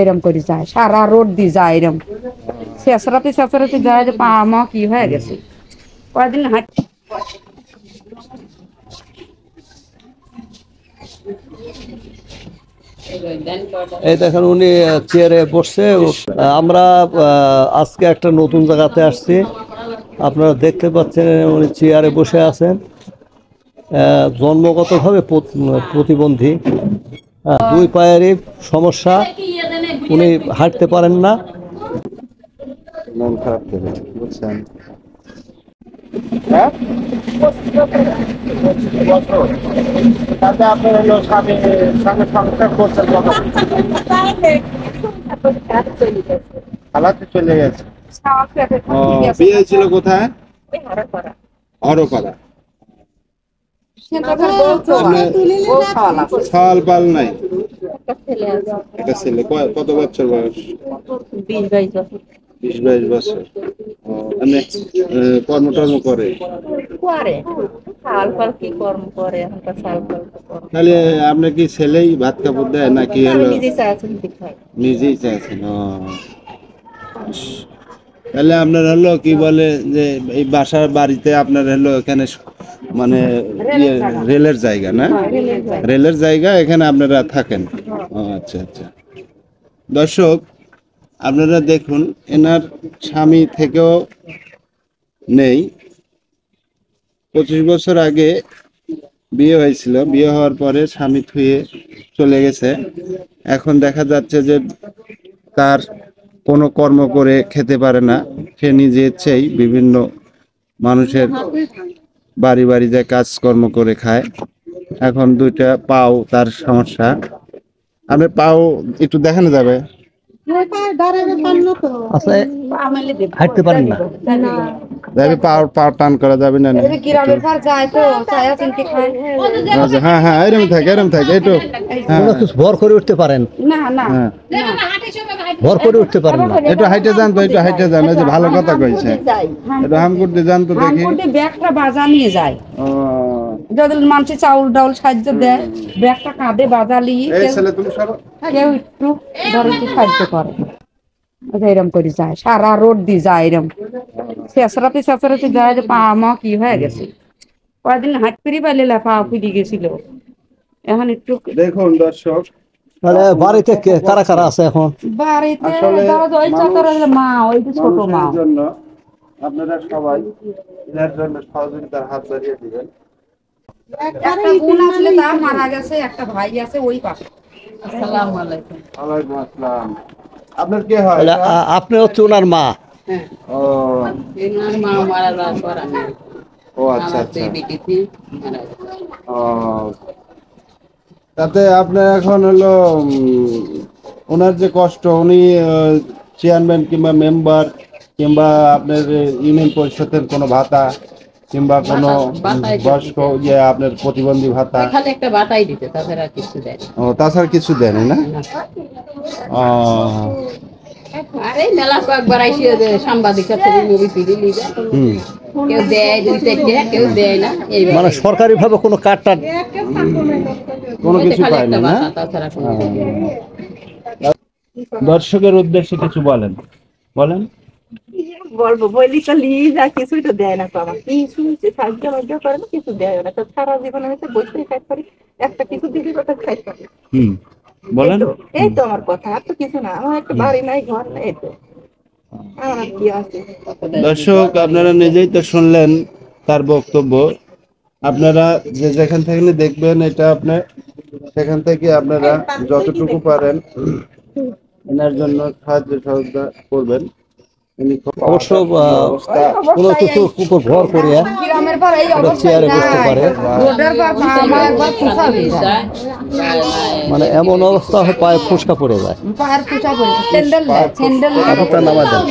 এরম করে যায়, সারা রোড দিয়ে যায় এরম শেষরাতে শেষরাতে যায় যে পা মা কি হয়ে গেছে কয়েকদিন হাঁট। এই দেখেন উনি চেয়ারে বসছে। আমরা আজকে একটা নতুন জায়গাতে আসছি, আপনারা দেখতে পাচ্ছেন উনি চেয়ারে বসে আছেন। জন্মগতভাবে প্রতিবন্ধী, দুই পায়েরই সমস্যা, উনি হাঁটতে পারেন না। মন খারাপ করে বুঝছেন। হ্যাঁ, তাতে আপনার হলো স্বামীর সঙ্গে সংসার করছেন কত? খালাতে চলে গেছে। বিয়ে হয়েছিল কোথায়? হরপাড়া। সাল পাল নাই, একটা ছেলে। কত বছর বয়স? 20-22 বছর। মানে কর্ম টর্ম করে? তাহলে আপনার কি ছেলেই ভাত কাপড় দেয় নাকি হলো নিজেই চাইছেন? তাহলে আপনার হলো কি বলে যে এই বাসার বাড়িতে আপনার হলো এখানে মানে রেলের জায়গা না? রেলের জায়গা, এখানে আপনারা থাকেন। আচ্ছা আচ্ছা। দর্শক আপনারা দেখুন, এনার স্বামী থেকেও নেই। 25 বছর আগে বিয়ে হয়েছিল, বিয়ে হওয়ার পরে স্বামী থুয়ে চলে গেছে। এখন দেখা যাচ্ছে যে তার কোনো কর্ম করে খেতে পারে না, সে নিজে ইচ্ছেই বিভিন্ন মানুষের বাড়ি বাড়ি যায় কাজকর্ম করে খায়। এখন দুইটা পাও তার সমস্যা। আপনি পাও একটু দেখানো যাবে? হাঁটতে পারেন না, পাও টান করা যাবে না? গ্রামের পার যায় তো চায়া চিনতে খায়। হ্যাঁ হ্যাঁ, এরম থাকে একটু। ভর করে উঠতে পারেন না না, ভর করে উঠতে পারেন না। একটু হাইটে যান তো, একটু হাইটে যান। এই যে ভালো কথা কইছে, একটু হাম করতে যান তো দেখি। ব্যাগটা বাজা নিয়ে যায়, যদি মানুষ চাউল ডাউল সাহায্য দেয় ব্যাগটা কাঁধে বাজা নিয়ে কেউ একটু ধরে একটু সাহায্য করে। এরম করে যায়, সারা রোড দিয়ে যায় এরম শেষরাতে শেষরাতে যায় যে পা মা কি হয়ে গেছে কয়েকদিন হাঁট ফিরি পাইলে পা ফুটে গেছিল। এখন একটু দেখুন দর্শক, তাহলে বাড়িতে কারা কারা আছে এখন? বাড়িতে মা, ওই যে ছোট মা। জন্য আপনারা সবাই এর জন্য সহযোগিতার হাত বাড়িয়ে দিবেন। একটা বোন আসলে তার মারা গেছে, একটা ভাই আছে ওই পাশে। আসসালামু আলাইকুম। ওয়ালাইকুম আসসালাম। আপনার কে হয়? আপনি হচ্ছে ওনার মা? ও, এনার মা মারা যাওয়ার পর আমি। ও আচ্ছা আচ্ছা। ও, তাতে আপনার এখন হলো ওনার যে কষ্ট, উনি চেয়ারম্যান কিংবা মেম্বার কিংবা আপনার ইউনিয়ন পরিষদের কোনো ভাতা কিংবা কোনো বয়স্ক আপনার প্রতিবন্ধী ভাতা, খালি একটা ভাতাই দিতে, তাছাড়া কিছু দেয় না। ও, তাছাড়া কিছু দেন না? ও, আরে মেলা কয়েকবার আইসিয়ে যে সাংবাদিকরা ছবি মুভি ফিরি নিবে, কেউ দেয় দিতে, কেউ দেয় না। মানে সরকারি ভাবে কোনো কার্ড টার্ড কোনো কিছু পায় না? দর্শকের উদ্দেশ্যে কিছু বলেন, বলেন। বলবো বলি তো লিজ আর কিছুই তো দেয় না তো, আমার কিছু সাহায্য মাহায্য করে না, কিছু দেয় না তো। সারা জীবন আমি তো বসে খাই পারি, একটা কিছু দিদি কথা খাই পারি। বলেন। এই তো আমার কথা, আর তো কিছু না। আমার একটা বাড়ি নাই, ঘর নাই, এই তো আমার আর কি আছে। দর্শক আপনারা নিজেই তো শুনলেন তার বক্তব্য। আপনারা যে যেখান থেকে দেখবেন, এটা আপনার সেখান থেকে আপনারা যতটুকু পারেন এনার জন্য সাহায্য সহযোগিতা করবেন। অবশ্য কোনো কিছুর উপর ভর করিয়া চেয়ারে বসতে পারে। মানে এমন অবস্থা হয় পায়ে ফুসকা পড়ে যায়। কাপড়টা নামা দেন,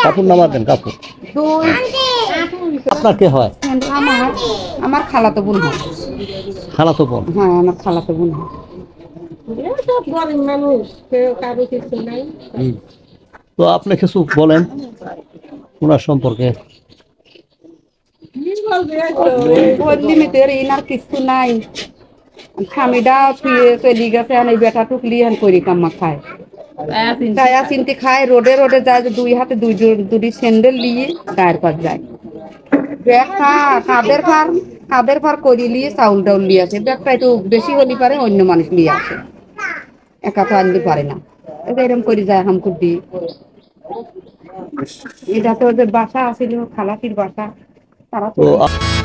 কাপড় নামা দেন, কাপড়। আপনার কে হয়? আমার খালাতো বোন হয়। খালাতো বোন? হ্যাঁ, আমার খালাতো বোন হয়। তো আপনি কিছু বলেন ওনার সম্পর্কে। এনার কিছু নাই, স্বামীটা চলি গেছে এই বেটা টুকলি করি কাম্মা খায় গায়া চিনতে খায় রোডে রোডে যায় যে দুই হাতে দুটি স্যান্ডেল নিয়ে গায়ের পর যায় ব্যাগটা কাদের ফার করি নিয়ে চাউল টাউল নিয়ে আসে ব্যাগটা একটু বেশি হলি পারে অন্য মানুষ নিয়ে আসে একা তো আনতে পারে না এরকম করে যায় হামকুটি এটা তো ওদের বাসা আছিল খালাসির বাসা তারা তো তো